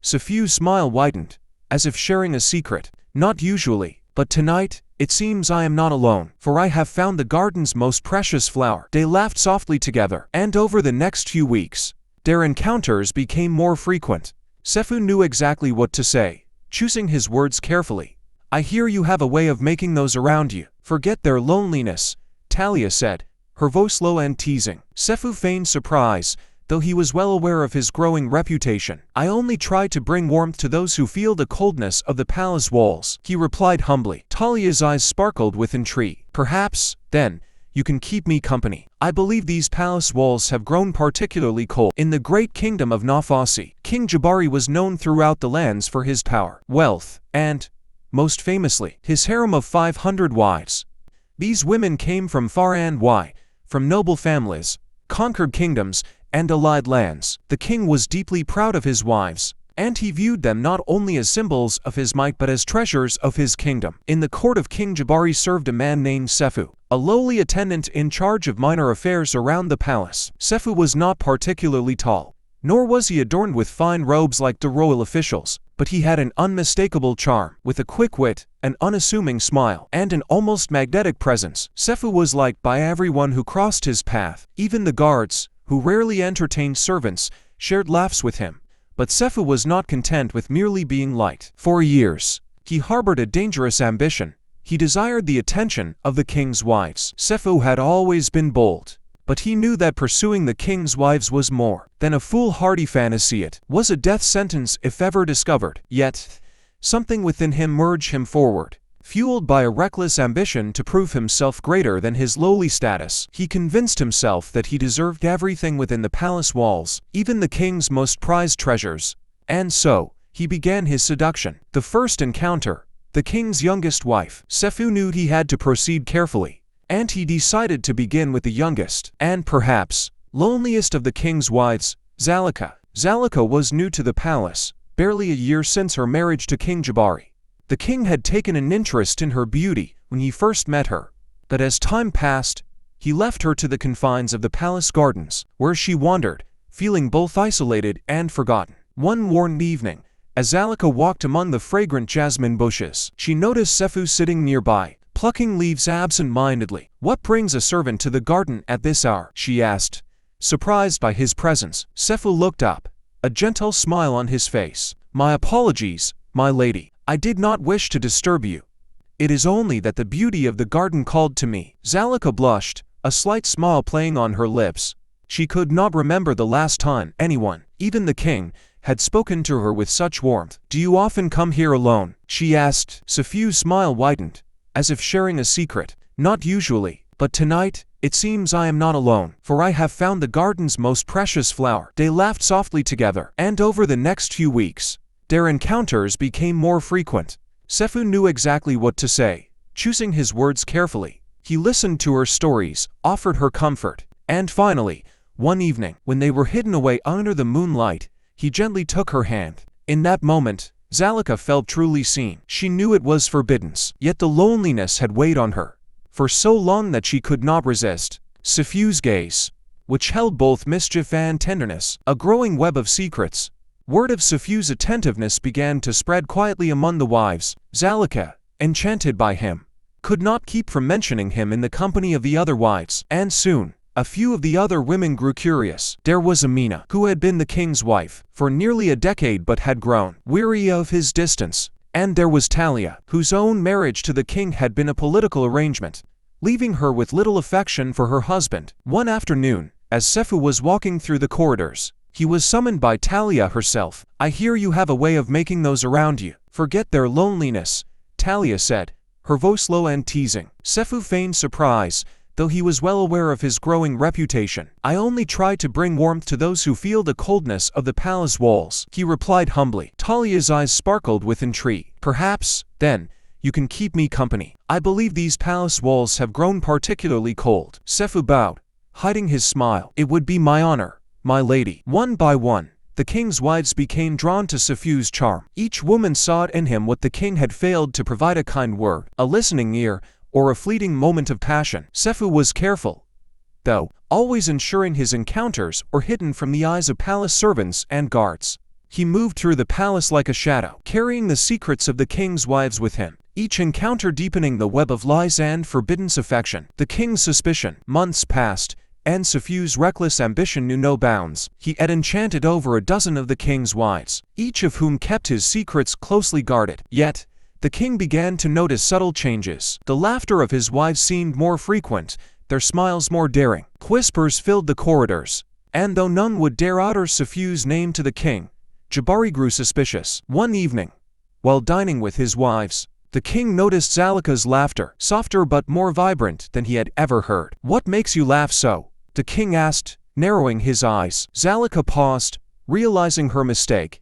Sefu's smile widened, as if sharing a secret. "Not usually, but tonight, it seems I am not alone, for I have found the garden's most precious flower." They laughed softly together, and over the next few weeks, their encounters became more frequent. Sefu knew exactly what to say, choosing his words carefully. "I hear you have a way of making those around you forget their loneliness," Talia said, her voice low and teasing. Sefu feigned surprise, though he was well aware of his growing reputation. "I only try to bring warmth to those who feel the coldness of the palace walls," he replied humbly. Talia's eyes sparkled with intrigue. "Perhaps, then, you can keep me company. I believe these palace walls have grown particularly cold." In the great kingdom of Nafasi, King Jabari was known throughout the lands for his power, wealth, and, most famously, his harem of 500 wives. These women came from far and wide, from noble families, conquered kingdoms, and allied lands. The king was deeply proud of his wives, and he viewed them not only as symbols of his might but as treasures of his kingdom. In the court of King Jabari served a man named Sefu, a lowly attendant in charge of minor affairs around the palace. Sefu was not particularly tall, nor was he adorned with fine robes like the royal officials, but he had an unmistakable charm, with a quick wit, an unassuming smile, and an almost magnetic presence. Sefu was liked by everyone who crossed his path. Even the guards, who rarely entertained servants, shared laughs with him. But Sefu was not content with merely being liked. For years, he harbored a dangerous ambition. He desired the attention of the king's wives. Sefu had always been bold, but he knew that pursuing the king's wives was more than a foolhardy fantasy. It was a death sentence if ever discovered. Yet, something within him urged him forward. Fueled by a reckless ambition to prove himself greater than his lowly status, he convinced himself that he deserved everything within the palace walls, even the king's most prized treasures. And so, he began his seduction. The first encounter, the king's youngest wife. Sefu knew he had to proceed carefully, and he decided to begin with the youngest, and perhaps, loneliest of the king's wives, Zalika. Zalika was new to the palace, barely a year since her marriage to King Jabari. The king had taken an interest in her beauty when he first met her, but as time passed, he left her to the confines of the palace gardens, where she wandered, feeling both isolated and forgotten. One warm evening, as Zalika walked among the fragrant jasmine bushes, she noticed Sefu sitting nearby, plucking leaves absent-mindedly. "What brings a servant to the garden at this hour?" she asked, surprised by his presence. Sefu looked up, a gentle smile on his face. "My apologies, my lady. I did not wish to disturb you. It is only that the beauty of the garden called to me." Zalika blushed, a slight smile playing on her lips. She could not remember the last time anyone, even the king, had spoken to her with such warmth. "Do you often come here alone?" she asked. Sefu's smile widened, as if sharing a secret. "Not usually, but tonight, it seems I am not alone, for I have found the garden's most precious flower." They laughed softly together, and over the next few weeks, their encounters became more frequent. Sefu knew exactly what to say, choosing his words carefully. He listened to her stories, offered her comfort, and finally, one evening, when they were hidden away under the moonlight, he gently took her hand. In that moment, Zalika felt truly seen. She knew it was forbidden, yet the loneliness had weighed on her for so long that she could not resist. Sefu's gaze, which held both mischief and tenderness, a growing web of secrets. Word of Sefu's attentiveness began to spread quietly among the wives. Zalika, enchanted by him, could not keep from mentioning him in the company of the other wives, and soon, a few of the other women grew curious. There was Amina, who had been the king's wife for nearly a decade but had grown weary of his distance, and there was Talia, whose own marriage to the king had been a political arrangement, leaving her with little affection for her husband. One afternoon, as Sefu was walking through the corridors, he was summoned by Talia herself. "I hear you have a way of making those around you forget their loneliness," Talia said, her voice low and teasing. Sefu feigned surprise, though he was well aware of his growing reputation. "I only try to bring warmth to those who feel the coldness of the palace walls," he replied humbly. Talia's eyes sparkled with intrigue. "Perhaps, then, you can keep me company. I believe these palace walls have grown particularly cold." Sefu bowed, hiding his smile. "It would be my honor, my lady." One by one, the king's wives became drawn to Sefu's charm. Each woman sought in him what the king had failed to provide: a kind word, a listening ear, or a fleeting moment of passion. Sefu was careful, though, always ensuring his encounters were hidden from the eyes of palace servants and guards. He moved through the palace like a shadow, carrying the secrets of the king's wives with him, each encounter deepening the web of lies and forbidden affection. The king's suspicion. Months passed, and Sefu's reckless ambition knew no bounds. He had enchanted over a dozen of the king's wives, each of whom kept his secrets closely guarded. Yet, the king began to notice subtle changes. The laughter of his wives seemed more frequent, their smiles more daring. Whispers filled the corridors, and though none would dare utter Sefu's name to the king, Jabari grew suspicious. One evening, while dining with his wives, the king noticed Zalika's laughter, softer but more vibrant than he had ever heard. "What makes you laugh so?" the king asked, narrowing his eyes. Zalika paused, realizing her mistake.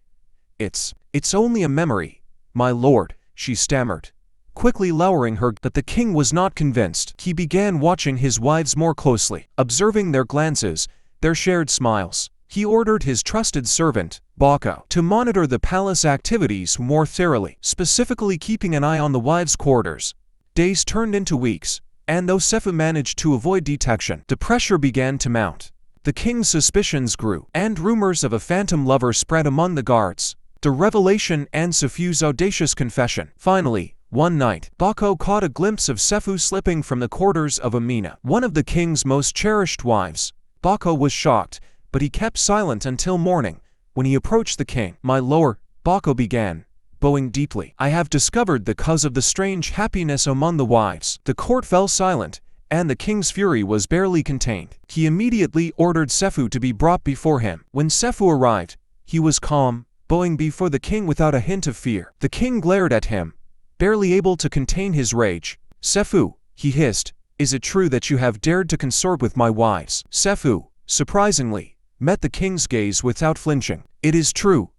It's only a memory, my lord," she stammered, quickly lowering her. That the king was not convinced. He began watching his wives more closely, observing their glances, their shared smiles. He ordered his trusted servant, Bako, to monitor the palace activities more thoroughly, specifically keeping an eye on the wives' quarters. Days turned into weeks, and though Sefu managed to avoid detection, the pressure began to mount. The king's suspicions grew, and rumors of a phantom lover spread among the guards. The revelation and Sefu's audacious confession. Finally, one night, Bako caught a glimpse of Sefu slipping from the quarters of Amina, one of the king's most cherished wives. Bako was shocked, but he kept silent until morning, when he approached the king. "My lord," Bako began, bowing deeply, "I have discovered the cause of the strange happiness among the wives." The court fell silent, and the king's fury was barely contained. He immediately ordered Sefu to be brought before him. When Sefu arrived, he was calm, bowing before the king without a hint of fear. The king glared at him, barely able to contain his rage. "Sefu," he hissed, "is it true that you have dared to consort with my wives?" Sefu, surprisingly, met the king's gaze without flinching. "It is true,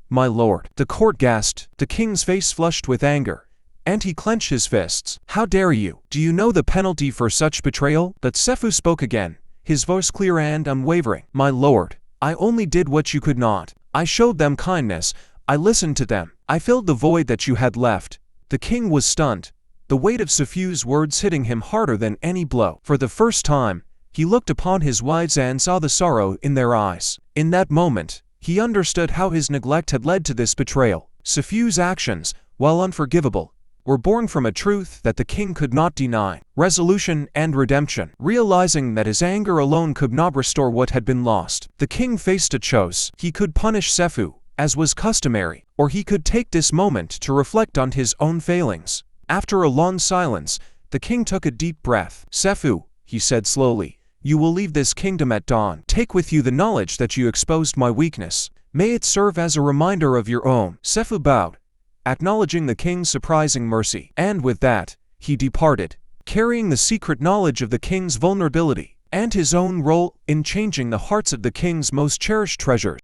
my lord." The court gasped. The king's face flushed with anger, and he clenched his fists. "How dare you? Do you know the penalty for such betrayal?" But Sefu spoke again, his voice clear and unwavering. "My lord, I only did what you could not. I showed them kindness, I listened to them. I filled the void that you had left." The king was stunned, the weight of Sefu's words hitting him harder than any blow. For the first time, he looked upon his wives and saw the sorrow in their eyes. In that moment, he understood how his neglect had led to this betrayal. Sefu's actions, while unforgivable, were born from a truth that the king could not deny: resolution and redemption. Realizing that his anger alone could not restore what had been lost, the king faced a choice. He could punish Sefu, as was customary, or he could take this moment to reflect on his own failings. After a long silence, the king took a deep breath. "Sefu," he said slowly, "you will leave this kingdom at dawn. Take with you the knowledge that you exposed my weakness. May it serve as a reminder of your own." Sefu bowed, acknowledging the king's surprising mercy, and with that, he departed, carrying the secret knowledge of the king's vulnerability and his own role in changing the hearts of the king's most cherished treasures.